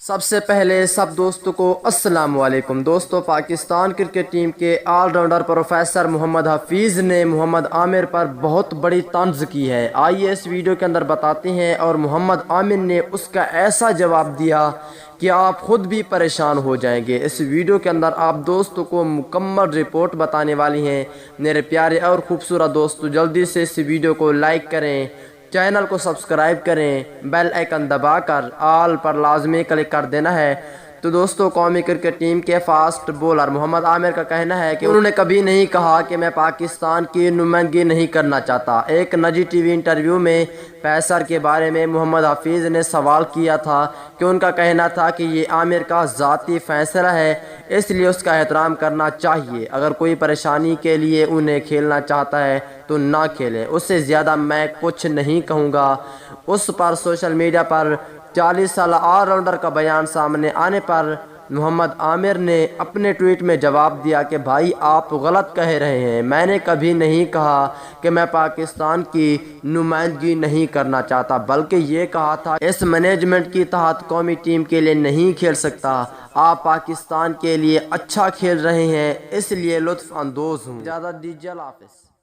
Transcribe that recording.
سب سے پہلے سب دوستوں کو السلام علیکم دوستوں۔ پاکستان کرکٹ ٹیم کے آل راؤنڈر پروفیسر محمد حفیظ نے محمد عامر پر بہت بڑی طنز کی ہے۔ آئیے اس ویڈیو کے اندر بتاتے ہیں، اور محمد عامر نے اس کا ایسا جواب دیا کہ آپ خود بھی پریشان ہو جائیں گے۔ اس ویڈیو کے اندر آپ دوستوں کو مکمل رپورٹ بتانے والی ہیں۔ میرے پیارے اور خوبصورت دوستو، جلدی سے اس ویڈیو کو لائک کریں، چینل کو سبسکرائب کریں، بیل آئیکن دبا کر آل پر لازمی کلک کر دینا ہے۔ تو دوستو، قومی کرکٹ ٹیم کے فاسٹ بولر محمد عامر کا کہنا ہے کہ انہوں نے کبھی نہیں کہا کہ میں پاکستان کی نمائندگی نہیں کرنا چاہتا۔ ایک نجی ٹی وی انٹرویو میں پیسر کے بارے میں محمد حفیظ نے سوال کیا تھا کہ ان کا کہنا تھا کہ یہ عامر کا ذاتی فیصلہ ہے، اس لیے اس کا احترام کرنا چاہیے۔ اگر کوئی پریشانی کے لیے انہیں کھیلنا چاہتا ہے تو نہ کھیلیں، اس سے زیادہ میں کچھ نہیں کہوں گا۔ اس پر سوشل میڈیا پر 40 سالہ آل راؤنڈر کا بیان سامنے آنے پر محمد عامر نے اپنے ٹویٹ میں جواب دیا کہ بھائی، آپ غلط کہہ رہے ہیں، میں نے کبھی نہیں کہا کہ میں پاکستان کی نمائندگی نہیں کرنا چاہتا، بلکہ یہ کہا تھا اس مینجمنٹ کے تحت قومی ٹیم کے لیے نہیں کھیل سکتا۔ آپ پاکستان کے لیے اچھا کھیل رہے ہیں، اس لیے لطف اندوز ہوں۔ اجازت دیجیے، اللہ حافظ۔